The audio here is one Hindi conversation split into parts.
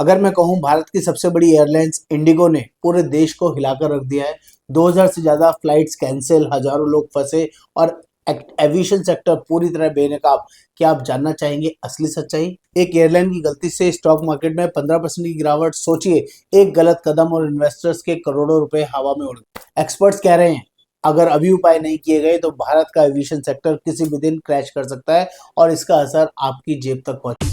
अगर मैं कहूं भारत की सबसे बड़ी एयरलाइंस इंडिगो ने पूरे देश को हिलाकर रख दिया है। 2000 से ज्यादा फ्लाइट्स कैंसिल, हजारों लोग फंसे और एविएशन सेक्टर पूरी तरह बेनकाब। क्या आप जानना चाहेंगे असली सच्चाई? एक एयरलाइन की गलती से स्टॉक मार्केट में 15% की गिरावट। सोचिए, एक गलत कदम और इन्वेस्टर्स के करोड़ों रुपए हवा में उड़ गए। एक्सपर्ट्स कह रहे हैं अगर अभी उपाय नहीं किए गए तो भारत का एविएशन सेक्टर किसी भी दिन क्रैश कर सकता है और इसका असर आपकी जेब तक पहुंच।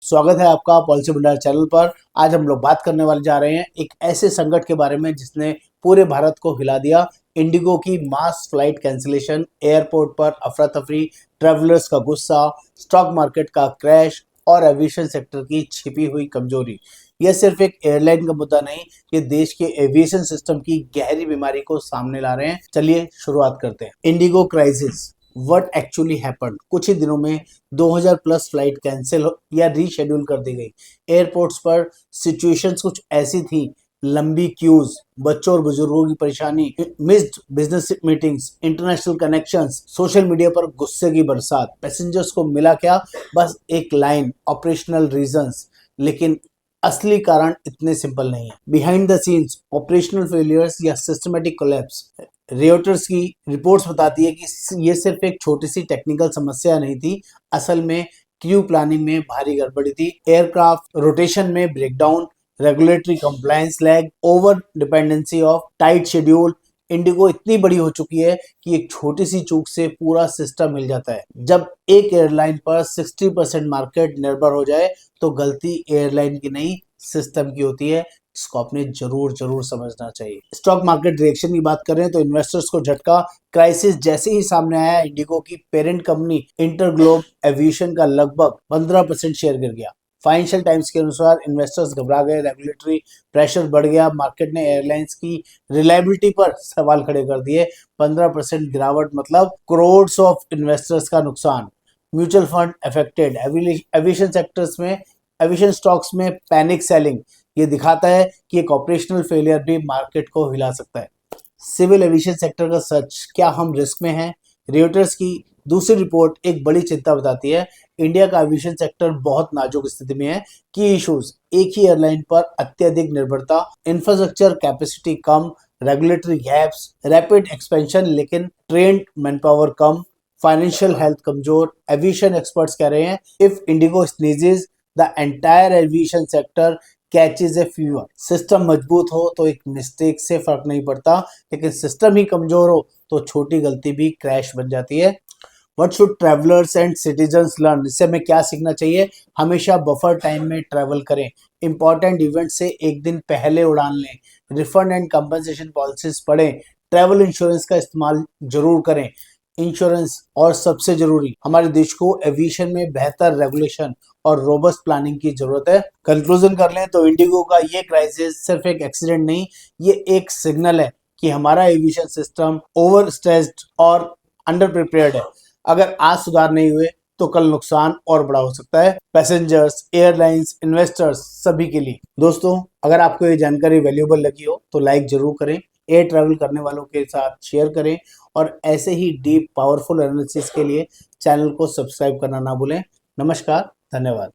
स्वागत है आपका पॉलिसी भंडार चैनल पर। आज हम लोग बात करने वाले जा रहे हैं एक ऐसे संकट के बारे में जिसने पूरे भारत को हिला दिया। इंडिगो की मास फ्लाइट कैंसिलेशन, एयरपोर्ट पर अफरा तफरी, ट्रैवलर्स का गुस्सा, स्टॉक मार्केट का क्रैश और एविएशन सेक्टर की छिपी हुई कमजोरी। यह सिर्फ एक एयरलाइन का मुद्दा नहीं, ये देश के एविएशन सिस्टम की गहरी बीमारी को सामने ला रहे हैं। चलिए शुरुआत करते हैं। Indigo crisis, what actually happened. कुछ ही दिनों में 2000 प्लस फ्लाइट कैंसिल या रीशेड्यूल कर दी गई। एयरपोर्ट्स पर सिचुएशंस कुछ ऐसी थी, लंबी क्यूज, बच्चों और बुजुर्गों की परेशानी, missed business meetings, international connections, social media पर गुस्से की बरसात। पैसेंजर्स को मिला क्या? बस एक लाइन, ऑपरेशनल रीजंस। लेकिन असली कारण इतने सिंपल नहीं है। Behind the scenes operational failures या सिस्टमेटिक कोलैप्स। रियोटर्स की रिपोर्ट्स बताती है कि ये सिर्फ एक छोटी सी टेक्निकल समस्या नहीं थी, असल में क्रू प्लानिंग में भारी गड़बड़ी थी। एयरक्राफ्ट रोटेशन में breakdown, regulatory compliance lag, over dependency of tight schedule. Indigo इतनी बड़ी हो चुकी है कि एक छोटी सी चूक से पूरा सिस्टम हिल जाता है। जब एक एयरलाइन पर 60% मार्केट निर्भर हो जाए तो गलती एयरलाइन की नहीं, सिस्टम की होती है। इसको आपने जरूर समझना चाहिए। स्टॉक मार्केट रिएक्शन की बात करें तो इन्वेस्टर्स को झटका। क्राइसिस जैसे ही सामने आया, इंडिगो की पेरेंट कंपनी इंटरग्लोब एविएशन का लगभग 15% शेयर गिर गया। फाइनेंशियल टाइम्स के अनुसार इन्वेस्टर्स घबरा गए, रेगुलेटरी प्रेशर बढ़ गया, मार्केट ने एयरलाइंस की रिलायबिलिटी पर सवाल खड़े कर दिए। 15% गिरावट मतलब करोड़ ऑफ इन्वेस्टर्स का नुकसान। Mutual fund affected. Aviation sectors में, एविएशन स्टॉक्स में पैनिक सेलिंग। ये दिखाता है कि एक ऑपरेशनल फेलियर भी मार्केट को हिला सकता है। सिविल एविएशन सेक्टर का सच, क्या हम रिस्क में हैं? रियोटर्स की दूसरी रिपोर्ट एक बड़ी चिंता बताती है। इंडिया का एविएशन सेक्टर बहुत नाजुक स्थिति में है। की इश्यूज, एक ही एयरलाइन पर अत्यधिक निर्भरता, इंफ्रास्ट्रक्चर कैपेसिटी कम, रेगुलेटरी गैप्स, रैपिड एक्सपेंशन लेकिन ट्रेंड मैनपावर कम, फाइनेंशियल हेल्थ कमजोर। एविएशन एक्सपर्ट्स कह रहे हैं if Indigo sneezes the entire aviation sector catches A fever. System मजबूत हो तो एक मिस्टेक से फर्क नहीं पड़ता, लेकिन सिस्टम ही कमजोर हो तो छोटी गलती भी क्रैश बन जाती है। What should travellers and citizens learn? इससे हमें क्या सीखना चाहिए? हमेशा बफर टाइम में ट्रैवल करें। इंपॉर्टेंट इवेंट से एक दिन पहले उड़ान लें। रिफंड एंड कंपनसेशन पॉलिसीज पढ़ें। ट्रैवल इंश्योरेंस का इस्तेमाल जरूर करें। इंश्योरेंस और सबसे जरूरी, हमारे देश को एविएशन में बेहतर रेगुलेशन और रोबस्ट प्लानिंग की जरूरत है। कंक्लूजन कर लें तो इंडिगो का ये क्राइसिस सिर्फ एक एक्सीडेंट नहीं, ये एक सिग्नल है कि हमारा एविएशन सिस्टम ओवर स्ट्रेस्ड और अंडर प्रिपेयर्ड है। अगर आज सुधार नहीं हुए तो कल नुकसान और बड़ा हो सकता है, पैसेंजर्स, एयरलाइंस, इन्वेस्टर्स सभी के लिए। दोस्तों, अगर आपको ये जानकारी वैल्यूएबल लगी हो तो लाइक जरूर करें, एयर ट्रैवल करने वालों के साथ शेयर करें और ऐसे ही डीप पावरफुल एनालिसिस के लिए चैनल को सब्सक्राइब करना ना भूलें। नमस्कार, धन्यवाद।